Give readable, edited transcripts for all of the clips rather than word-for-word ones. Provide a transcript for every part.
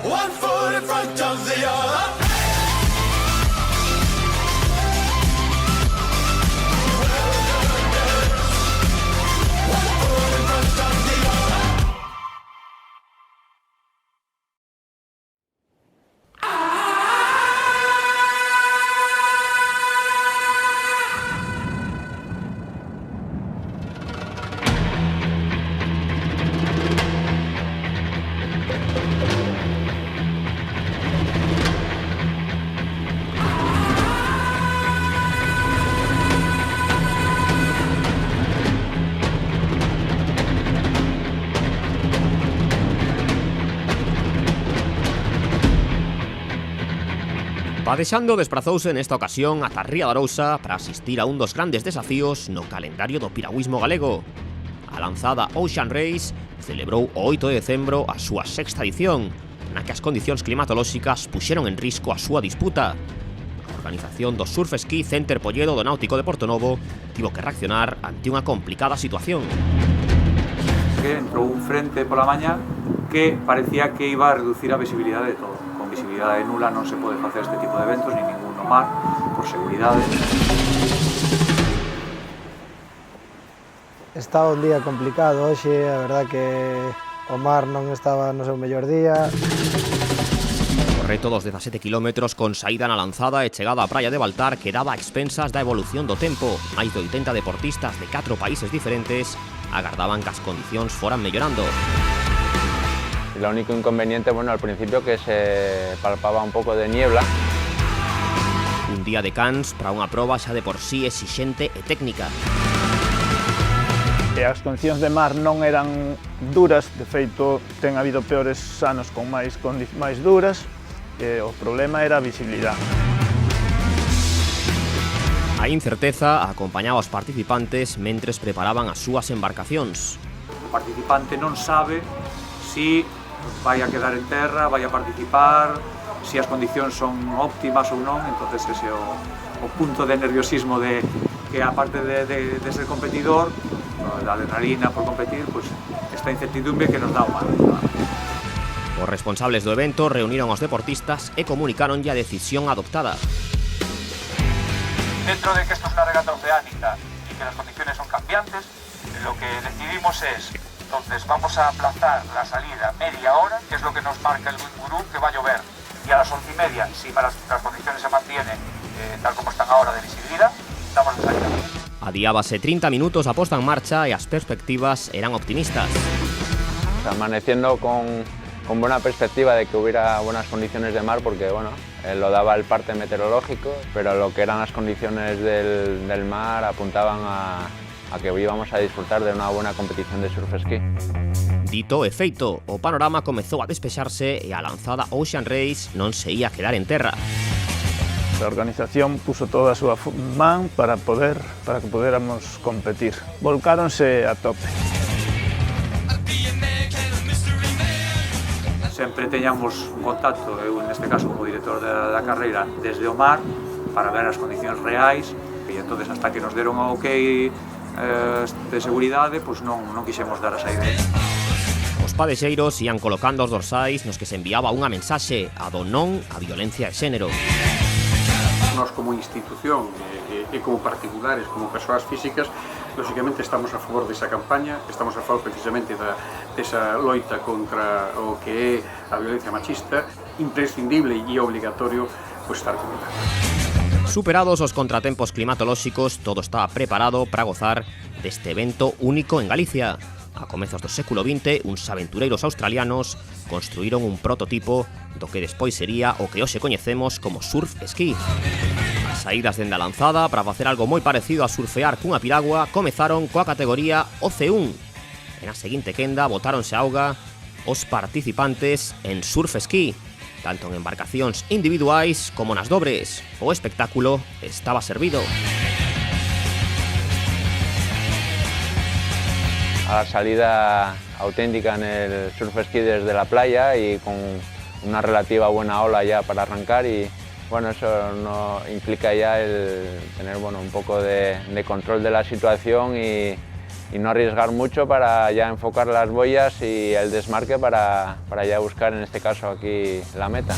one foot in front of the other. Padexando desprazouse nesta ocasión ata Ría de Arousa para asistir a un dos grandes desafíos no calendario do piragüismo galego. A lanzada Ocean Race celebrou o 8 de decembro a súa sexta edición, na que as condicións climatolóxicas puxeron en risco a súa disputa. A organización do Surf Ski Center Polledo do Náutico de Portonovo tivo que reaccionar ante unha complicada situación. Que entrou un frente pola mañá que parecía que iba a reducir a visibilidade de todo. Con visibilidade nula non se pode facer este tipo de eventos, ni ningún no mar, por seguridade. Está un día complicado hoxe, a verdad que o mar non estaba no seu mellor día. O reto dos 17 km con saída na lanzada e chegada á praia de Baltar quedaba a expensas da evolución do tempo. Máis de 80 deportistas de 4 países diferentes agardaban que as condicións foran mellorando. Lo único inconveniente, bueno, al principio que se palpaba un pouco de niebla. Un día de Cans para unha proba xa de por sí exixente e técnica. E as condicións de mar non eran duras, de feito ten habido peores anos con máis duras, e o problema era a visibilidade. A incerteza acompañaba os participantes mentres preparaban as súas embarcacións. O participante non sabe si vai a quedar en terra, vai a participar, si as condicións son óptimas ou non, entonces ese é o punto de nerviosismo de que aparte de ser competidor, da adrenalina por competir, pues esta incertidumbre que nos dá o mar. Os responsables do evento reuniron aos deportistas e comunicaronlle a decisión adoptada. Dentro de que esto es una regata oceánica y que las condiciones son cambiantes, lo que decidimos es, entonces vamos a aplazar la salida media hora, que es lo que nos marca el Wind Guru, que va a llover. Y a las 11:30, si para las condiciones se mantienen tal como están ahora de visibilidad, damos de salida. Adiábase 30 minutos a posta en marcha e as perspectivas eran optimistas. Amaneciendo con buena perspectiva de que hubiera buenas condiciones de mar, porque bueno, lo daba el parte meteorológico, pero lo que eran las condiciones del mar apuntaban a que íbamos a disfrutar de unha buena competición de surf ski. Dito e feito, o panorama comezou a despexarse e a lanzada Ocean Race non se ia quedar en terra. A organización puso toda a súa man para que podéramos competir. Volcáronse a tope. Sempre teñamos un contacto, eu neste caso como director da carreira, desde o mar, para ver as condicións reais, e entonces hasta que nos deron o ok de seguridade, pois non quixemos dar a saída. Os padexeiros ian colocando os dorsais nos que se enviaba unha mensaxe a do non a violencia de xénero. Nós como institución e como particulares, como persoas físicas, lógicamente estamos a favor desa campaña, estamos a favor precisamente desa loita contra o que é a violencia machista, imprescindible e obligatorio pois estar con ela. Superados os contratempos climatolóxicos, todo estaba preparado para gozar deste evento único en Galicia. A comezos do século XX, uns aventureiros australianos construíron un prototipo do que despois sería o que hoxe coñecemos como surf ski. As saídas dende a lanzada para facer algo moi parecido a surfear cunha piragua comezaron coa categoría OC1. E na seguinte quenda botáronse a auga os participantes en surf ski, tanto en embarcacións individuais como nas dobres. O espectáculo estaba servido. A la salida auténtica en el surf ski desde la playa y con una relativa buena ola ya para arrancar, y bueno, eso no implica ya el tener un poco de control de la situación y no arriesgar mucho para ya enfocar las boyas y el desmarque para ya buscar, en este caso aquí, la meta.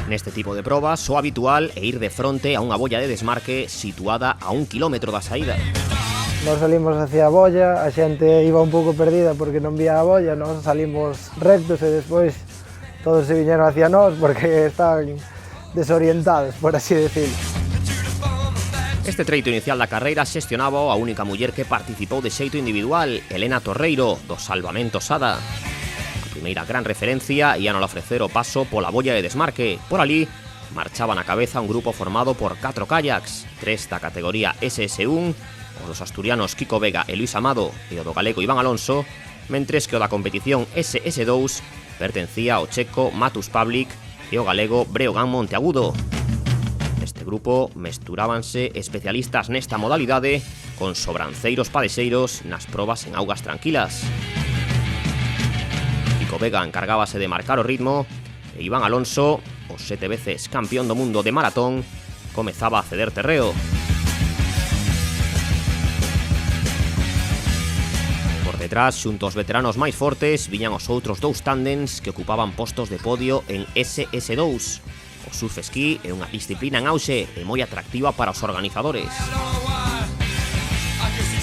Neste tipo de probas, o habitual é ir de fronte a unha boia de desmarque situada a 1 kilómetro da saída. Nos salimos hacia a boia, a xente iba un pouco perdida porque non vía a boia, nos salimos rectos e despois todos se viñeron hacia nós porque estaban desorientados, por así decirlo. Este treito inicial da carreira xestionaba a única muller que participou de xeito individual, Helena Torreiro, do Salvamento Sada. A primeira gran referencia ia non ofrecer o paso pola boia de desmarque. Por ali, marchaba na cabeza un grupo formado por 4 kayaks, 3 da categoría SS1, o dos asturianos Kiko Vega e Luis Amado e o do galego Iván Alonso, mentres que o da competición SS2 pertencía ao checo Matus Pavlik e o galego Breogán Monteagudo. Neste grupo mesturábanse especialistas nesta modalidade con sobranceiros padexeiros nas probas en augas tranquilas. Kiko Vega encargábase de marcar o ritmo e Iván Alonso, o 7 veces campeón do mundo de maratón, comezaba a ceder terreo. Por detrás, xunto aos veteranos máis fortes, viñan os outros 2 tándens que ocupaban postos de podio en SS2. O surf esquí é unha disciplina en auxe e moi atractiva para os organizadores.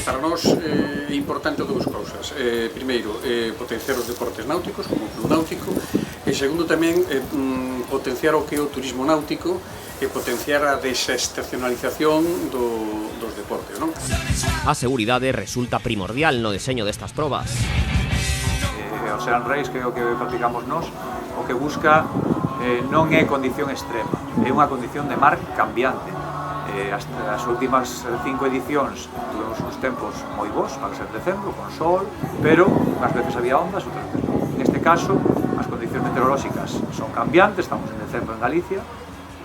Para nós é importante dúas cousas. Primeiro, potenciar os deportes náuticos, como o club náutico, e segundo tamén, potenciar o que é o turismo náutico e potenciar a desestacionalización dos deportes, non? A seguridade resulta primordial no deseño destas probas. O Ocean Race, que é o que practicamos nós, o que busca non é condición extrema, é unha condición de mar cambiante. As últimas 5 edicións tuvemos uns tempos moi bons para ser decembro, con sol, pero unhas veces había ondas, outras veces non. Neste caso, as condicións meteorolóxicas son cambiantes, estamos en decembro en Galicia,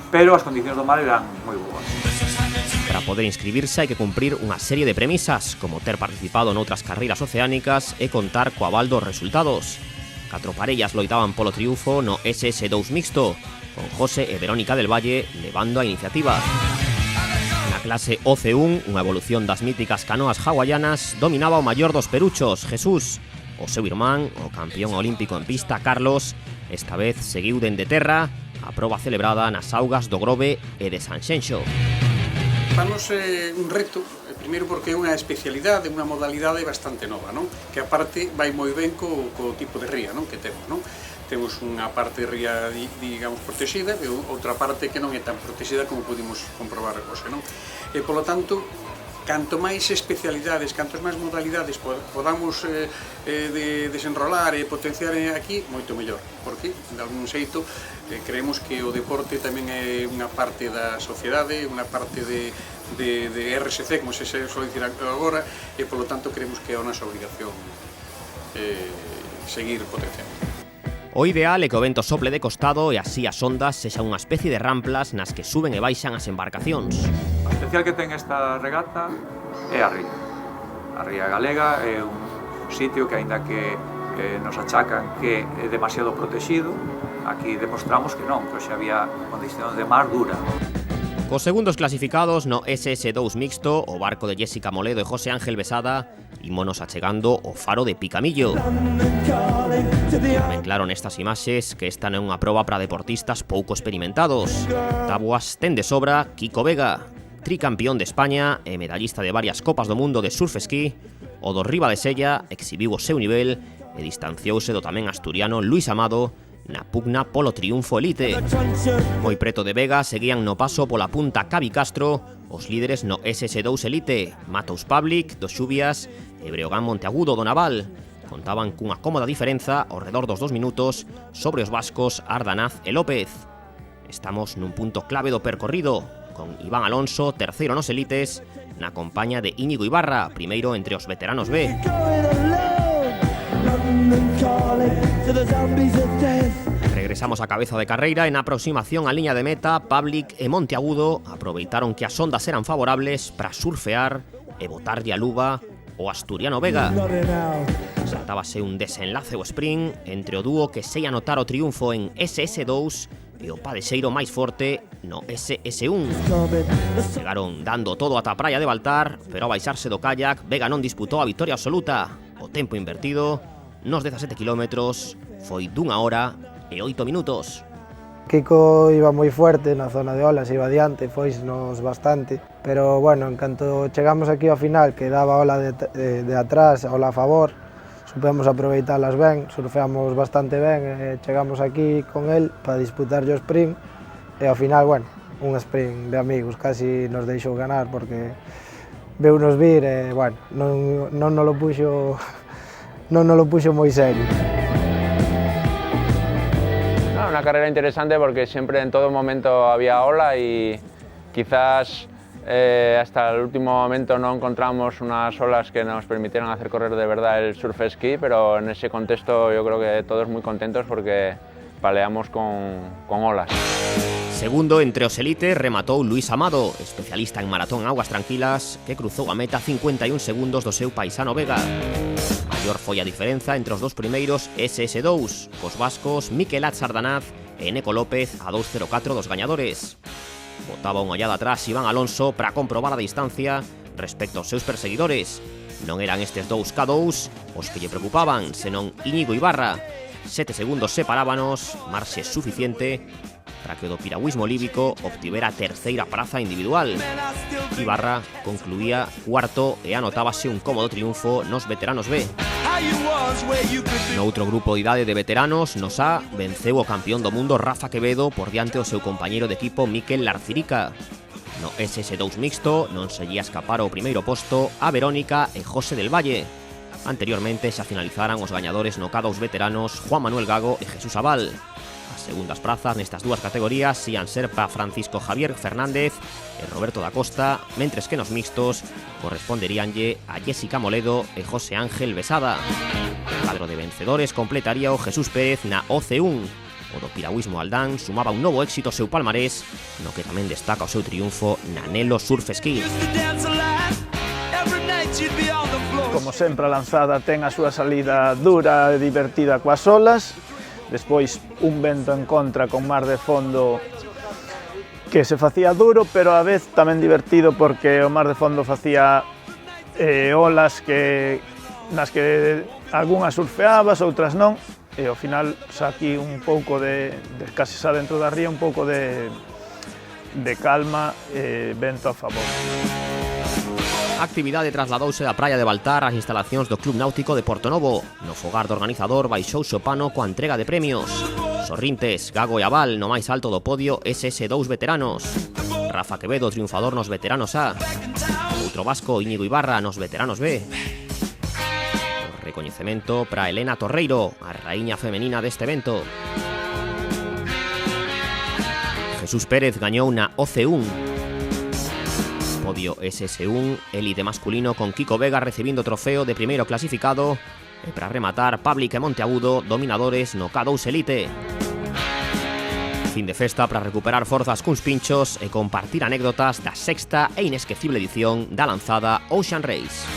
pero as condicións do mar eran moi boas. Para poder inscribirse hai que cumprir unha serie de premisas, como ter participado noutras carreiras oceánicas e contar co aval dos resultados. 4 parellas loitaban polo triunfo no SS2 mixto, con José e Verónica del Valle levando a iniciativa. Na clase OC1, unha evolución das míticas canoas hawaianas, dominaba o maior dos peruchos, Jesús. O seu irmán, o campeón olímpico en pista, Carlos, esta vez seguiu dende terra a proba celebrada nas augas do Grove e de Sanxenxo. Para nos é un reto, primeiro porque é unha especialidade, unha modalidade bastante nova, non? Que aparte vai moi ben co tipo de ría, non? Que temos, non? Temos unha parte de ría, digamos, protexida e outra parte que non é tan protexida como pudimos comprobar hoxe, non? E, polo tanto, canto máis especialidades, cantos máis modalidades podamos desenrolar e potenciar aquí, moito mellor, porque, de algún xeito, creemos que o deporte tamén é unha parte da sociedade, unha parte de RSC, como se suele dicir agora, e, polo tanto, creemos que é a nosa obrigación seguir potenciando. O ideal é que o vento sople de costado e así as ondas sexan unha especie de ramplas nas que suben e baixan as embarcacións. O especial que ten esta regata é a ría. A ría galega é un sitio que, aínda que nos achacan que é demasiado protegido, aquí demostramos que non, que hoxe había condicións de mar dura. Cos segundos clasificados no SS2 mixto, o barco de Jessica Moledo e José Ángel Besada, ímonos achegando o faro de Picamillo. Ben claro nestas imaxes que esta non é unha proba para deportistas pouco experimentados. Tabuas ten de sobra Kiko Vega, tricampeón de España e medallista de varias copas do mundo de surf esquí. O do Riba de Sella exhibiu o seu nivel e distanciouse do tamén asturiano Luis Amado na pugna polo triunfo elite. Moi preto de Vega seguían no paso pola punta Cavi Castro os líderes no SS2 elite, Matus Pavlik do Xubias e Breogán Monteagudo do Naval. Contaban cunha cómoda diferenza ao redor dos 2 minutos sobre os vascos Ardanaz e López. Estamos nun punto clave do percorrido, con Iván Alonso, terceiro nos elites, na compaña de Íñigo Ibarra, primeiro entre os veteranos B. Regresamos á cabeza de carreira e na aproximación á liña de meta, Pavlik e Monteagudo aproveitaron que as ondas eran favorables para surfear e botarlle a luva o asturiano Vega. Saltábase un desenlace o sprint entre o dúo que sei anotar o triunfo en SS2 e o padexeiro máis forte no SS1. Chegaron dando todo ata a praia de Baltar, pero ao baixarse do kayak, Vega non disputou a victoria absoluta. O tempo invertido nos 17 kilómetros foi d'1 hora e 8 minutos. Kiko iba moi fuerte na zona de olas, iba adiante, foisnos bastante, pero bueno, en canto chegamos aquí ao final, que daba ola de atrás, ola a favor, supemos aproveitalas ben, surfeamos bastante ben, chegamos aquí con el para disputar o sprint, e ao final, bueno, un sprint de amigos, casi nos deixou ganar, porque veunos vir e, bueno, non nos lo puxo moi serio. Una carrera interesante porque siempre en todo momento había ola y quizás hasta el último momento no encontramos unas olas que nos permitieran hacer correr de verdad el surf ski, pero en ese contexto yo creo que todos muy contentos porque paleamos con olas. Segundo entre os elites rematou Luis Amado, especialista en maratón en aguas tranquilas, que cruzou a meta 51 segundos do seu paisano Vega. Maior foi a diferenza entre os dos primeiros SS2, cos vascos Miquel Atzardanaz e Eneco López a 2.04 dos gañadores. Botaba unha ollada atrás Iván Alonso para comprobar a distancia respecto aos seus perseguidores. Non eran estes dous K2 os que lle preocupaban, senón Íñigo Ibarra. 7 segundos separábanos, marxe suficiente para que o do piragüismo líbico obtivera a terceira praza individual. Ibarra concluía cuarto e anotábase un cómodo triunfo nos veteranos B. No outro grupo de idade de veteranos, nos A, venceu o campeón do mundo Rafa Quevedo por diante do seu compañeiro de equipo Miquel Larcirica. No SS2 mixto non se lle escapara o primeiro posto a Verónica e José del Valle. Anteriormente xa finalizaran os gañadores no K2 veteranos Juan Manuel Gago e Jesús Abal. As segundas prazas nestas dúas categorías ian ser para Francisco Javier Fernández e Roberto da Costa, mentres que nos mixtos corresponderíanlle a Jessica Moledo e José Ángel Besada. O cadro de vencedores completaría o Jesús Pérez na OC1. O do piragüismo Aldán sumaba un novo éxito ao seu palmarés, no que tamén destaca o seu triunfo na Nelo Surf Ski. Como sempre, a lanzada ten a súa salida dura e divertida coas olas, despois un vento en contra con mar de fondo que se facía duro, pero a vez tamén divertido porque o mar de fondo facía olas nas que algunhas surfeabas, outras non, e ao final xa aquí un pouco de casi xa dentro da ría, un pouco de calma e vento a favor. A actividade trasladouse da praia de Baltar ás instalacións do Club Náutico de Portonovo. No fogar do organizador baixouse o pano coa entrega de premios. Sorrintes, Gago e Aval no máis alto do podio SS2 veteranos. Rafa Quevedo triunfador nos veteranos A. Outro vasco, Íñigo Ibarra nos veteranos B. O recoñecemento para Elena Torreiro, a raíña femenina deste evento. Jesús Pérez gañou na OC1. Podio SS1, élite masculino con Kiko Vega recibindo trofeo de primeiro clasificado e para rematar Pablik e Monteagudo dominadores no K2 Elite. Fin de festa para recuperar forzas cuns pinchos e compartir anécdotas da sexta e inesquecible edición da lanzada Ocean Race.